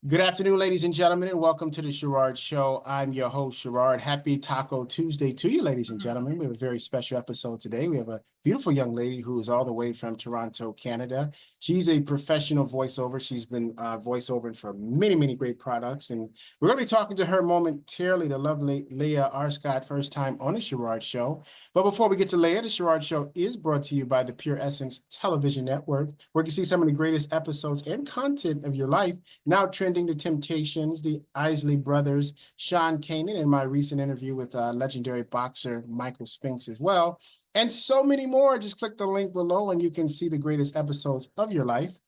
Good afternoon, ladies and gentlemen, and welcome to the Sherard Show. I'm your host, Sherard. Happy Taco Tuesday to you, ladies and gentlemen. We have a very special episode today. We have a beautiful young lady who is all the way from Toronto, Canada. She's a professional voiceover. She's been voiceovering for many, many great products. And we're going to be talking to her momentarily, the lovely Leah Arscott, first time on the Sherard Show. But before we get to Leah, the Sherard Show is brought to you by the Pure Essence Television Network, where you can see some of the greatest episodes and content of your life now trending The Temptations, the Isley Brothers, Sean Kanan, and my recent interview with legendary boxer Michael Spinks as well, and so many more. Just click the link below and you can see the greatest episodes of your life.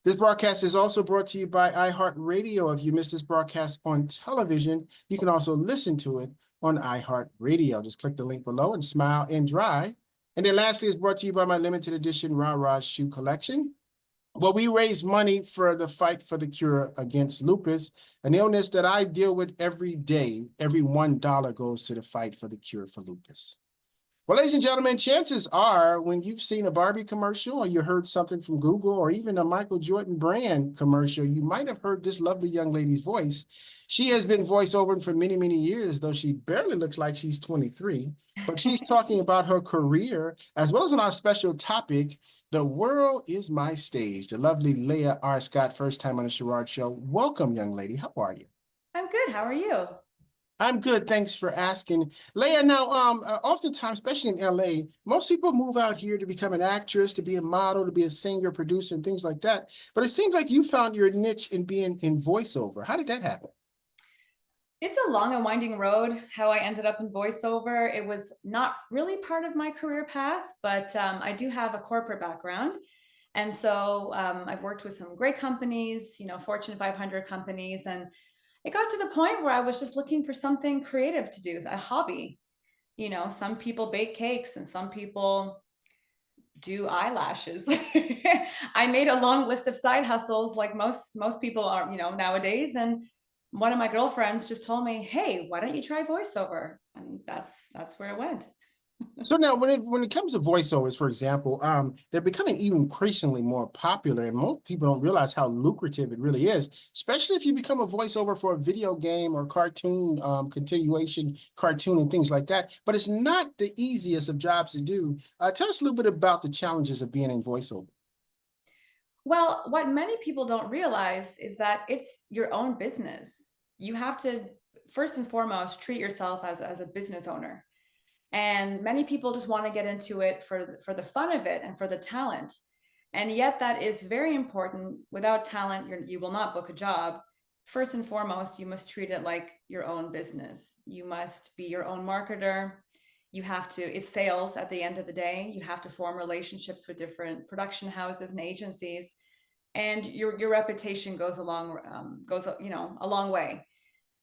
This broadcast is also brought to you by iHeartRadio. If you missed this broadcast on television, you can also listen to it on iHeartRadio. Just click the link below and smile and drive. And then lastly, it's brought to you by my limited edition Rah Rah shoe collection. Well, we raise money for the fight for the cure against lupus, an illness that I deal with every day. Every $1 goes to the fight for the cure for lupus. Well, ladies and gentlemen, chances are when you've seen a Barbie commercial or you heard something from Google or even a Michael Jordan brand commercial, you might have heard this lovely young lady's voice. She has been voiceovering for many, many years, though she barely looks like she's 23. But she's talking about her career as well as on our special topic, The World is My Stage. The lovely Leah Arscott, first time on the Sherard Show. Welcome, young lady. How are you? I'm good. How are you? I'm good. Thanks for asking. Leah, now, oftentimes, especially in LA, most people move out here to become an actress, to be a model, to be a singer, producer, and things like that. But it seems like you found your niche in being in voiceover. How did that happen? It's a long and winding road how I ended up in voiceover. It was not really part of my career path, but I do have a corporate background. And so I've worked with some great companies, Fortune 500 companies. And it got to the point where I was just looking for something creative to do, a hobby. Some people bake cakes and some people do eyelashes. I made a long list of side hustles like most people are, nowadays. And one of my girlfriends just told me, "Hey, why don't you try voiceover?" And that's where it went. So now, when it comes to voiceovers, for example, they're becoming even increasingly more popular, and most people don't realize how lucrative it really is, especially if you become a voiceover for a video game or cartoon, continuation cartoon and things like that. But it's not the easiest of jobs to do. Tell us a little bit about the challenges of being in voiceover. Well, what many people don't realize is that it's your own business. You have to first and foremost treat yourself as a business owner. And many people just want to get into it for the fun of it and for the talent. And yet that is very important. Without talent, you will not book a job. First and foremost, you must treat it like your own business. You must be your own marketer. You have to, it's sales at the end of the day. You have to form relationships with different production houses and agencies. And your reputation goes a long way.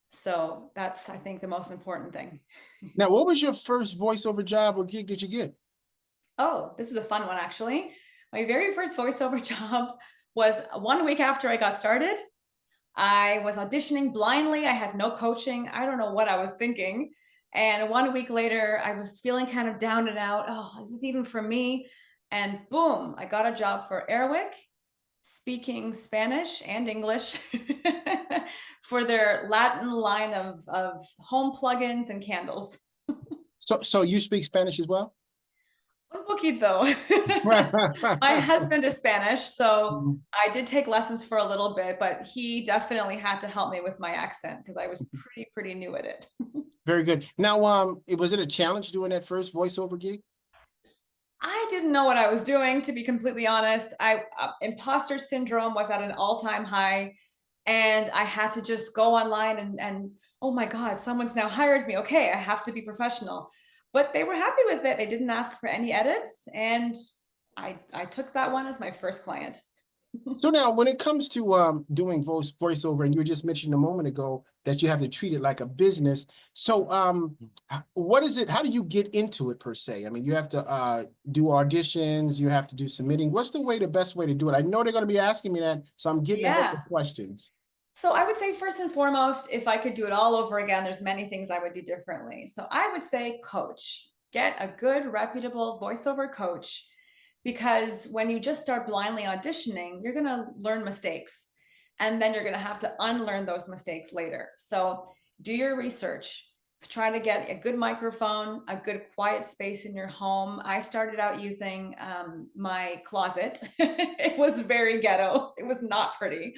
So that's, I think, the most important thing. Now, what was your first voiceover job or gig that you get? Oh, this is a fun one, actually. My very first voiceover job was 1 week after I got started. I was auditioning blindly. I had no coaching. I don't know what I was thinking. And 1 week later, I was feeling kind of down and out. Oh, is this even for me? And boom, I got a job for Airwick, speaking Spanish and English for their Latin line of home plugins and candles. So you speak Spanish as well? Un poquito. My husband is Spanish, so I did take lessons for a little bit, but he definitely had to help me with my accent because I was pretty new at it. Very good. Now, was it a challenge doing that first voiceover gig? I didn't know what I was doing, to be completely honest. Imposter syndrome was at an all-time high, and I had to just go online and oh my God, someone's now hired me. Okay, I have to be professional. But they were happy with it. They didn't ask for any edits, and I took that one as my first client. So now, when it comes to doing voiceover, and you just mentioned a moment ago that you have to treat it like a business. So what is it? How do you get into it per se? I mean, you have to do auditions, you have to do submitting. What's the best way to do it? I know they're going to be asking me that, so I'm getting ahead of the questions. So I would say first and foremost, if I could do it all over again, there's many things I would do differently. So I would say coach, get a good, reputable voiceover coach, because when you just start blindly auditioning, you're going to learn mistakes. And then you're going to have to unlearn those mistakes later. So do your research. Try to get a good microphone, a good quiet space in your home. I started out using my closet. It was very ghetto. It was not pretty.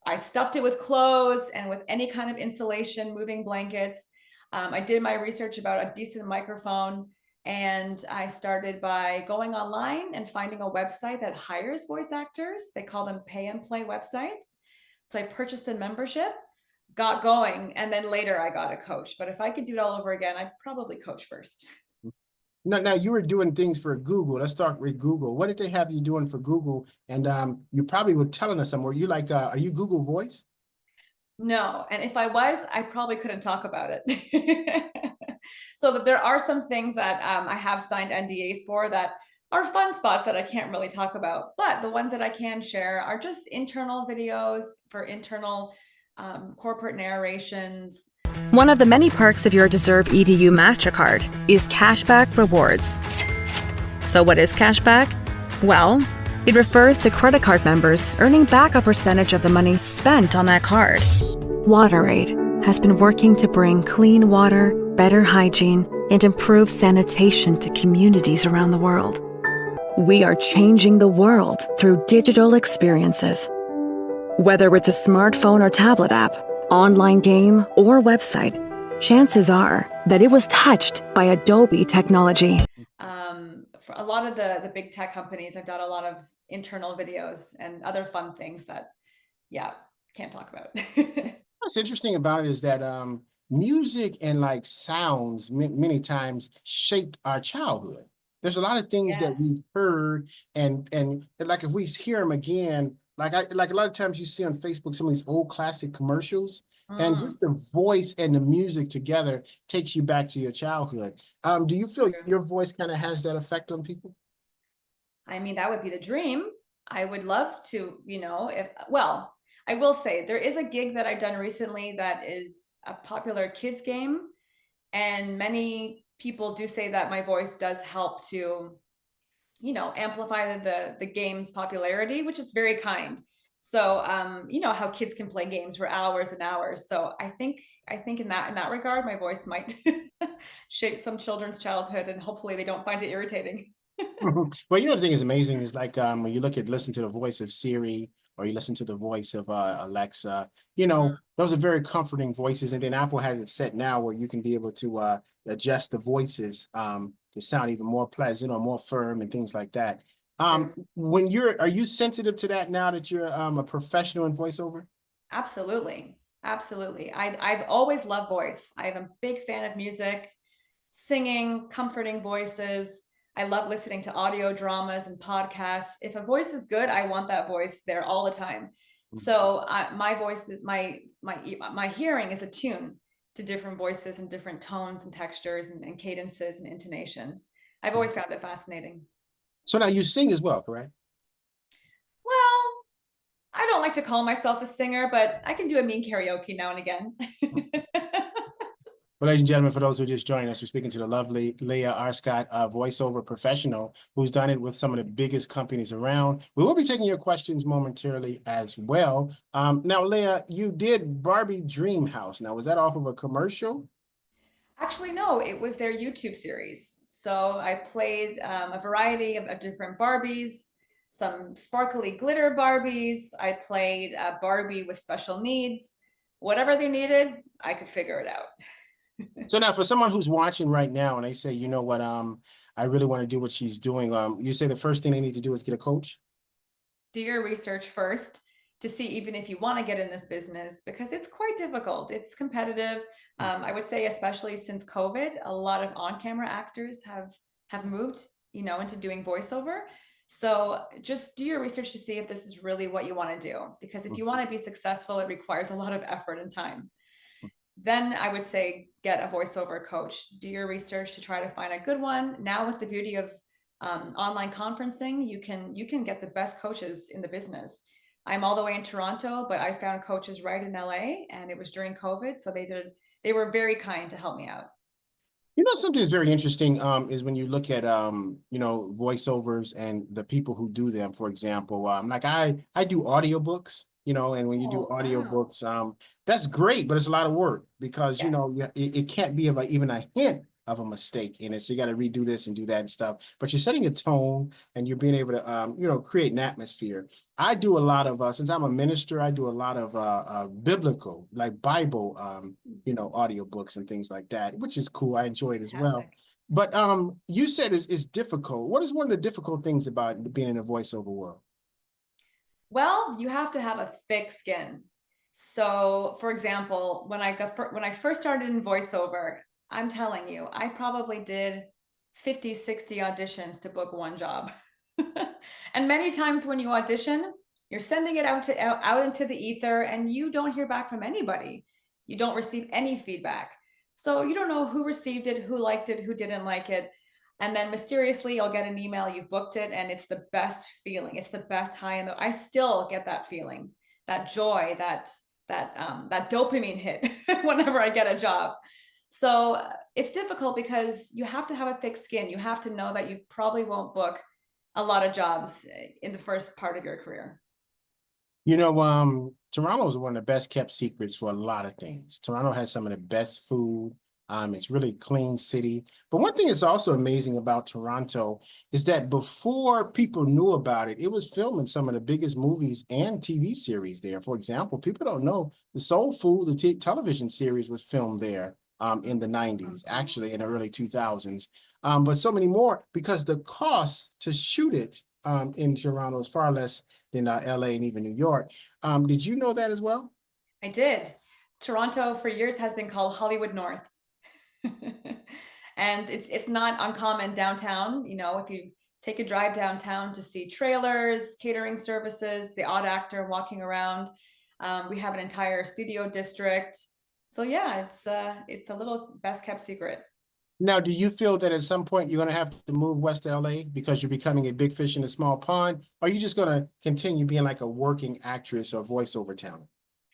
I stuffed it with clothes and with any kind of insulation, moving blankets. I did my research about a decent microphone, and I started by going online and finding a website that hires voice actors. They call them pay and play websites. So I purchased a membership, got going, and then later I got a coach. But if I could do it all over again, I'd probably coach first. Now you were doing things for Google. Let's start with Google. What did they have you doing for Google? And you probably were telling us somewhere. You like, are you Google Voice? No, and if I was, I probably couldn't talk about it. So that there are some things that I have signed NDAs for that are fun spots that I can't really talk about. But the ones that I can share are just internal videos for internal corporate narrations. One of the many perks of your Deserve EDU MasterCard is cashback rewards. So what is cashback? Well, it refers to credit card members earning back a percentage of the money spent on that card. WaterAid has been working to bring clean water, better hygiene, and improved sanitation to communities around the world. We are changing the world through digital experiences. Whether it's a smartphone or tablet app, online game, or website, chances are that it was touched by Adobe technology. For a lot of the big tech companies, I've done a lot of internal videos and other fun things that, yeah, can't talk about. What's interesting about it is that music and like sounds many times shaped our childhood. There's a lot of things that we've heard, and like if we hear them again, like a lot of times you see on Facebook some of these old classic commercials, and just the voice and the music together takes you back to your childhood. Do you feel your voice kind of has that effect on people? I mean, that would be the dream. I would love to, well, I will say there is a gig that I've done recently that is a popular kids game, and many people do say that my voice does help to, amplify the game's popularity, which is very kind. So, how kids can play games for hours and hours. So I think in that regard, my voice might shape some children's childhood, and hopefully they don't find it irritating. Well, the thing is amazing is like when you listen to the voice of Siri, or you listen to the voice of Alexa, those are very comforting voices. And then Apple has it set now where you can be able to adjust the voices to sound even more pleasant or more firm and things like that. Are you sensitive to that now that you're a professional in voiceover? Absolutely. Absolutely. I've always loved voice. I'm a big fan of music, singing, comforting voices. I love listening to audio dramas and podcasts. If a voice is good, I want that voice there all the time. So my voice is my hearing is attuned to different voices and different tones and textures and cadences and intonations. I've always found it fascinating. So now you sing as well, correct? Well, I don't like to call myself a singer, but I can do a mean karaoke now and again. Well, ladies and gentlemen, for those who just joined us, we're speaking to the lovely Leah Arscott, a voiceover professional who's done it with some of the biggest companies around. We will be taking your questions momentarily as well. Now, Leah, you did Barbie Dream House. Now, was that off of a commercial? Actually, no, it was their YouTube series. So I played a variety of different Barbies, some sparkly glitter Barbies. I played a Barbie with special needs. Whatever they needed, I could figure it out. So now for someone who's watching right now and they say, you know what, I really want to do what she's doing. You say the first thing they need to do is get a coach? Do your research first to see even if you want to get in this business, because it's quite difficult. It's competitive. I would say, especially since COVID, a lot of on-camera actors have moved, into doing voiceover. So just do your research to see if this is really what you want to do. Because if you want to be successful, it requires a lot of effort and time. Then I would say get a voiceover coach. Do your research to try to find a good one. Now with the beauty of online conferencing, you can get the best coaches in the business. I'm all the way in Toronto, but I found coaches right in LA, and it was during COVID, so they were very kind to help me out. You know, something that's very interesting is when you look at you know, voiceovers and the people who do them. For example, like I do audiobooks, you know, and when you do Oh, wow. audiobooks, that's great, but it's a lot of work because you Yes, know it can't be of even a hint of a mistake in it. So you got to redo this and do that and stuff. But you're setting a tone and you're being able to you know, create an atmosphere. I do a lot of since I'm a minister, I do a lot of biblical, like Bible you know, audiobooks and things like that, which is cool. I enjoy it as well. fantastic. But you said it's difficult. What is one of the difficult things about being in the voiceover world? Well, you have to have a thick skin. So, for example, when I first started in voiceover, I'm telling you, I probably did 50, 60 auditions to book one job. And many times when you audition, you're sending it out into the ether and you don't hear back from anybody. You don't receive any feedback. So you don't know who received it, who liked it, who didn't like it. And then mysteriously you'll get an email, you've booked it, and it's the best feeling. It's the best high. And I still get that feeling, that joy, that dopamine hit whenever I get a job. So it's difficult because you have to have a thick skin. You have to know that you probably won't book a lot of jobs in the first part of your career. You know, Toronto is one of the best kept secrets for a lot of things. Toronto has some of the best food. It's really clean city. But one thing that's also amazing about Toronto is that before people knew about it, it was filming some of the biggest movies and TV series there. For example, people don't know the Soul Food, the television series was filmed there in the 90s, actually in the early 2000s. But so many more because the cost to shoot it in Toronto is far less than LA and even New York. Did you know that as well? I did. Toronto for years has been called Hollywood North. And it's not uncommon downtown, you know, if you take a drive downtown to see trailers, catering services, the odd actor walking around. We have an entire studio district. So yeah, it's a little best kept secret. Now, do you feel that at some point you're going to have to move west to LA because you're becoming a big fish in a small pond? Or are you just going to continue being like a working actress or voiceover talent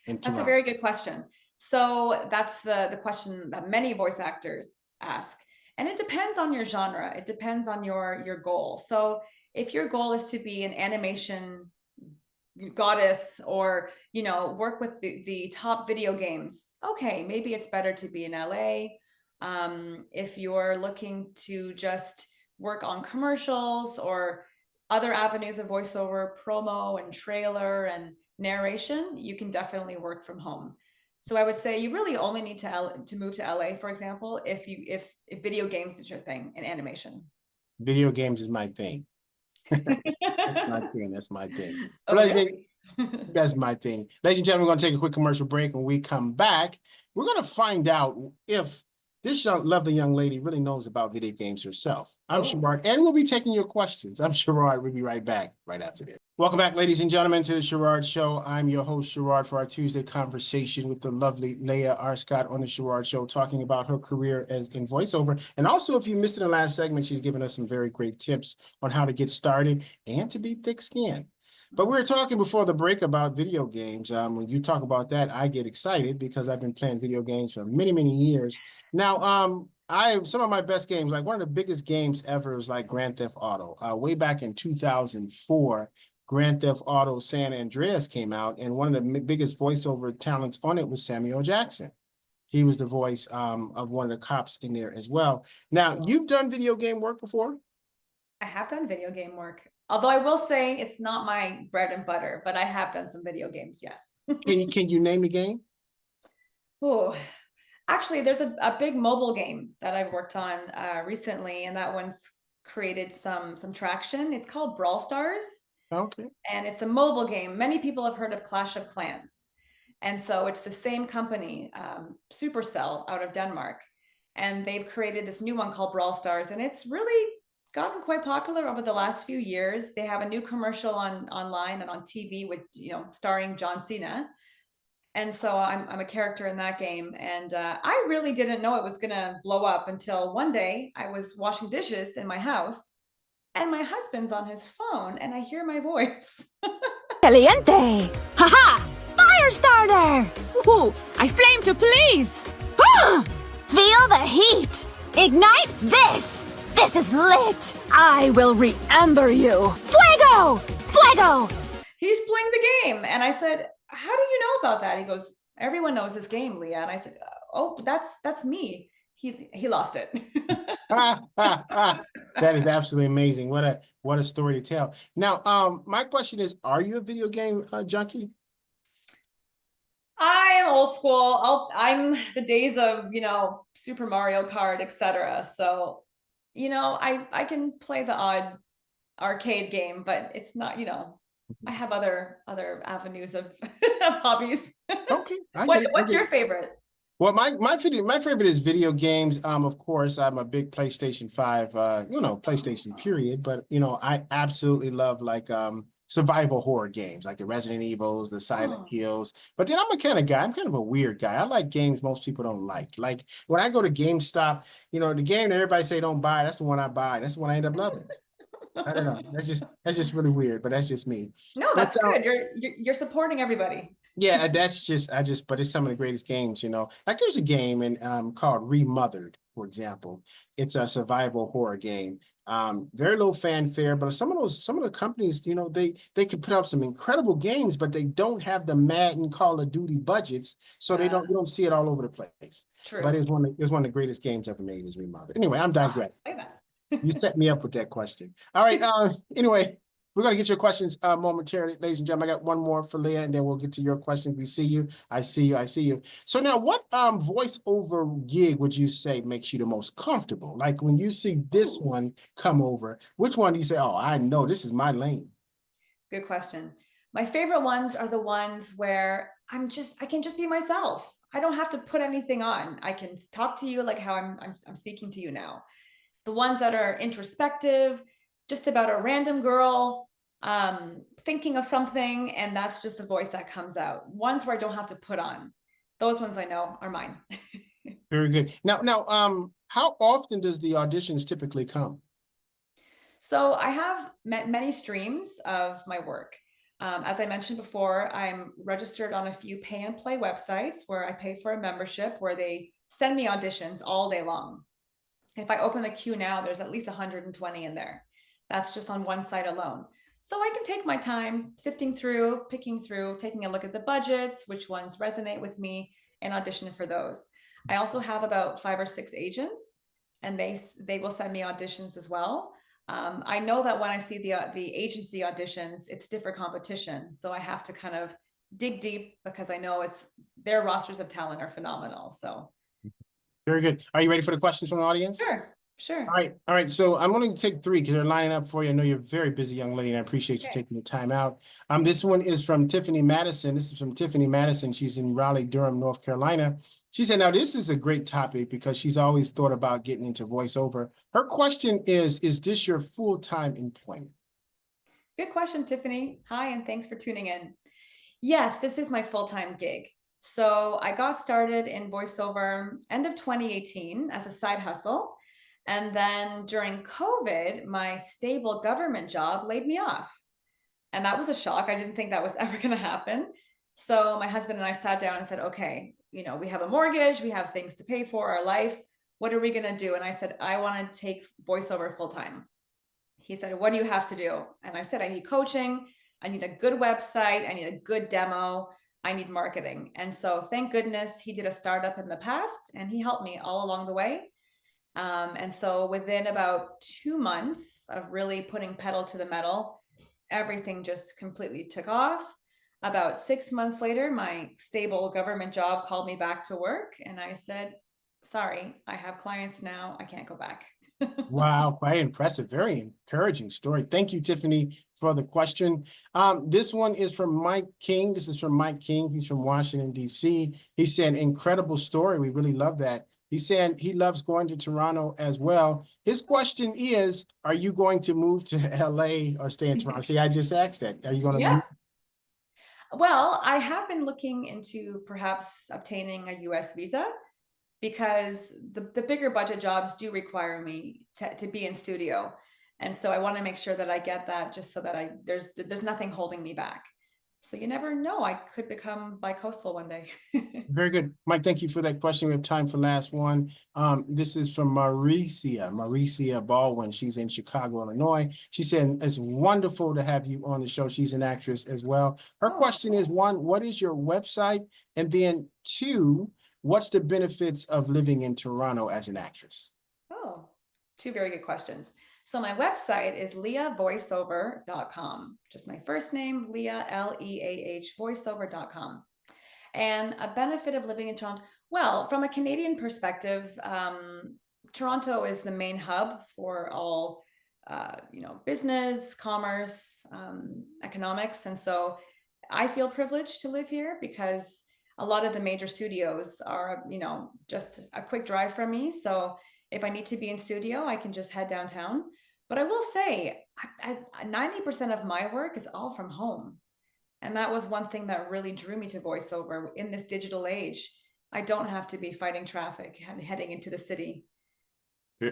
in That's a Toronto? very good question. So that's the question that many voice actors ask. And it depends on your genre. It depends on your goal. So if your goal is to be an animation goddess or, you know, work with the top video games, okay, maybe it's better to be in LA. If you're looking to just work on commercials or other avenues of voiceover, promo and trailer and narration, you can definitely work from home. So I would say you really only need to move to LA, for example, if video games is your thing and animation. Video games is my thing. That's my thing. That's my thing. Oh, really? That's my thing. Ladies and gentlemen, we're going to take a quick commercial break. When we come back, we're going to find out if this lovely young lady really knows about video games herself. I'm Sherard, and we'll be taking your questions. I'm Sherard. We'll be right back right after this. Welcome back, ladies and gentlemen, to the Sherard Show. I'm your host, Sherard, for our Tuesday conversation with the lovely Leah Arscott on the Sherard Show, talking about her career as in voiceover. And also, if you missed it in the last segment, she's given us some very great tips on how to get started and to be thick-skinned. But we were talking before the break about video games. When you talk about that, I get excited because I've been playing video games for many, many years. Now, some of my best games, like one of the biggest games ever is like Grand Theft Auto. Way back in 2004, Grand Theft Auto San Andreas came out, and one of the biggest voiceover talents on it was Samuel Jackson. He was the voice of one of the cops in there as well. Now, you've done video game work before? I have done video game work. Although I will say it's not my bread and butter, but I have done some video games, yes. Can you name the game? Oh, actually, there's a big mobile game that I've worked on recently, and that one's created some traction. It's called Brawl Stars. Okay. And it's a mobile game. Many people have heard of Clash of Clans. And so it's the same company, Supercell, out of Denmark. And they've created this new one called Brawl Stars, and it's really gotten quite popular over the last few years. They have a new commercial online and on TV with, you know, starring John Cena. And so I'm a character in that game. And I really didn't know it was going to blow up until one day I was washing dishes in my house and my husband's on his phone and I hear my voice. Caliente! Haha! Fire starter! Woohoo! I flame to please! Ah! Feel the heat! Ignite this! This is lit! I will remember you! Fuego! Fuego! He's playing the game. And I said, how do you know about that? He goes, everyone knows this game, Leah. And I said, oh, that's me. He lost it. That is absolutely amazing. What a story to tell. Now, my question is, are you a video game junkie? I am old school. I'm the days of, Super Mario Kart, etc. So, I can play the odd arcade game, but it's not, I have other avenues of, of hobbies. Okay, I get it. What's your favorite? Well, my favorite is video games. Of course, I'm a big PlayStation 5, PlayStation period, but I absolutely love like survival horror games like the Resident Evils, the Silent Hills. But then I'm a kind of guy, I'm kind of a weird guy. I like games most people don't like. Like when I go to GameStop, the game that everybody say don't buy, that's the one I buy. That's the one I end up loving. I don't know. That's just really weird, but that's just me. No, that's good. You're supporting everybody. Yeah, but it's some of the greatest games, Like there's a game called Remothered, for example. It's a survival horror game. Very low fanfare, but some of the companies, they can put out some incredible games, but they don't have the Madden Call of Duty budgets, so you don't see it all over the place. True. But it's one of the greatest games ever made is Remothered. Anyway, I'm digressing. You set me up with that question. All right. Anyway. We're going to get your questions momentarily, ladies and gentlemen. I got one more for Leah, and then we'll get to your questions. We see you. I see you. I see you. So now, what voiceover gig would you say makes you the most comfortable? Like when you see this one come over, which one do you say, oh, I know this is my lane? Good question. My favorite ones are the ones where I can just be myself. I don't have to put anything on. I can talk to you like how I'm speaking to you now. The ones that are introspective, just about a random girl thinking of something, and that's just the voice that comes out. Ones where I don't have to put on. Those ones I know are mine. Very good. Now, how often does the auditions typically come? So I have many streams of my work. As I mentioned before, I'm registered on a few pay and play websites where I pay for a membership where they send me auditions all day long. If I open the queue now, there's at least 120 in there. That's just on one site alone. So I can take my time sifting through, picking through, taking a look at the budgets, which ones resonate with me, and audition for those. I also have about 5 or 6 agents, and they will send me auditions as well. I know that when I see the agency auditions, it's stiffer competition. So I have to kind of dig deep because I know their rosters of talent are phenomenal. So. Very good. Are you ready for the questions from the audience? Sure. All right. So I'm going to take 3 because they're lining up for you. I know you're a very busy young lady, and I appreciate you taking the time out. This one is from Tiffany Madison. This is from Tiffany Madison. She's in Raleigh, Durham, North Carolina. She said, now this is a great topic because she's always thought about getting into voiceover. Her question is this your full-time employment? Good question, Tiffany. Hi, and thanks for tuning in. Yes, this is my full-time gig. So I got started in voiceover end of 2018 as a side hustle. And then during COVID, my stable government job laid me off. And that was a shock. I didn't think that was ever going to happen. So my husband and I sat down and said, okay, we have a mortgage, we have things to pay for, our life. What are we going to do? And I said, I want to take voiceover full time. He said, what do you have to do? And I said, I need coaching. I need a good website. I need a good demo. I need marketing. And so thank goodness he did a startup in the past and he helped me all along the way. And so within about 2 months of really putting pedal to the metal, everything just completely took off. About 6 months later, my stable government job called me back to work. And I said, sorry, I have clients now. I can't go back. Wow, quite impressive. Very encouraging story. Thank you, Tiffany, for the question. This one is from Mike King. This is from Mike King. He's from Washington, D.C. He said, incredible story. We really love that. He said he loves going to Toronto as well. His question is, are you going to move to LA or stay in Toronto? See, I just asked that. Are you going to move? Well, I have been looking into perhaps obtaining a US visa because the bigger budget jobs do require me to be in studio. And so I want to make sure that I get that just so that there's nothing holding me back. So you never know, I could become bi-coastal one day. Very good. Mike, thank you for that question. We have time for last one. This is from Maricia Baldwin. She's in Chicago, Illinois. She said, it's wonderful to have you on the show. She's an actress as well. Her Oh, question is, one, what is your website? And then two, what's the benefits of living in Toronto as an actress? oh, two very good questions. So my website is leahvoiceover.com. Just my first name, Leah, Leah, voiceover.com. And a benefit of living in Toronto, well, from a Canadian perspective, Toronto is the main hub for all, business, commerce, economics. And so I feel privileged to live here because a lot of the major studios are, just a quick drive from me. So if I need to be in studio, I can just head downtown. But I will say, 90% of my work is all from home. And that was one thing that really drew me to voiceover in this digital age. I don't have to be fighting traffic and heading into the city.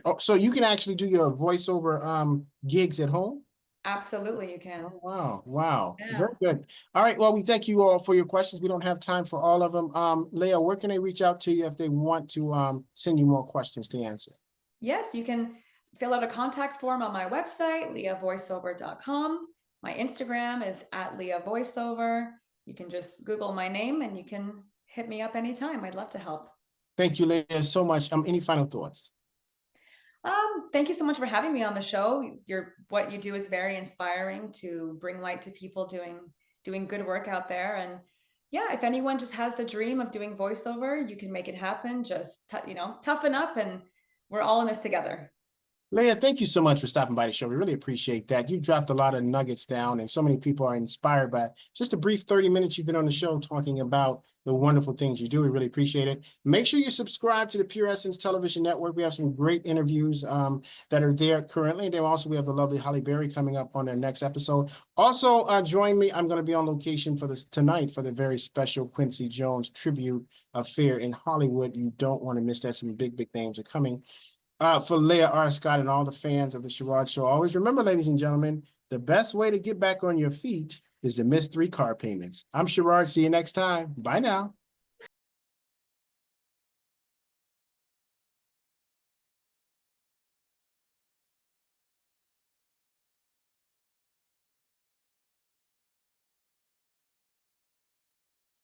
Oh, so you can actually do your voiceover gigs at home? Absolutely, you can. Oh, wow. Wow. Yeah. Very good. All right. Well, we thank you all for your questions. We don't have time for all of them. Leah, where can they reach out to you if they want to send you more questions to answer? Yes, you can fill out a contact form on my website, leahvoiceover.com. My Instagram is @LeahVoiceover. You can just Google my name and you can hit me up anytime. I'd love to help. Thank you, Leah, so much. Any final thoughts? Thank you so much for having me on the show. What you do is very inspiring to bring light to people doing good work out there. And yeah, if anyone just has the dream of doing voiceover, you can make it happen. Just toughen up, and we're all in this together. Leah, thank you so much for stopping by the show. We really appreciate that. You dropped a lot of nuggets down, and so many people are inspired by just a brief 30 minutes you've been on the show talking about the wonderful things you do. We really appreciate it. Make sure you subscribe to the Pure Essence Television Network. We have some great interviews that are there currently. And then also we have the lovely Holly Berry coming up on their next episode. Also, join me. I'm going to be on location for this tonight for the very special Quincy Jones tribute affair in Hollywood. You don't want to miss that. Some big, big names are coming. For Leah Arscott and all the fans of the Sherard Show, always remember, ladies and gentlemen, the best way to get back on your feet is to miss 3 car payments. I'm Sherard. See you next time. Bye now.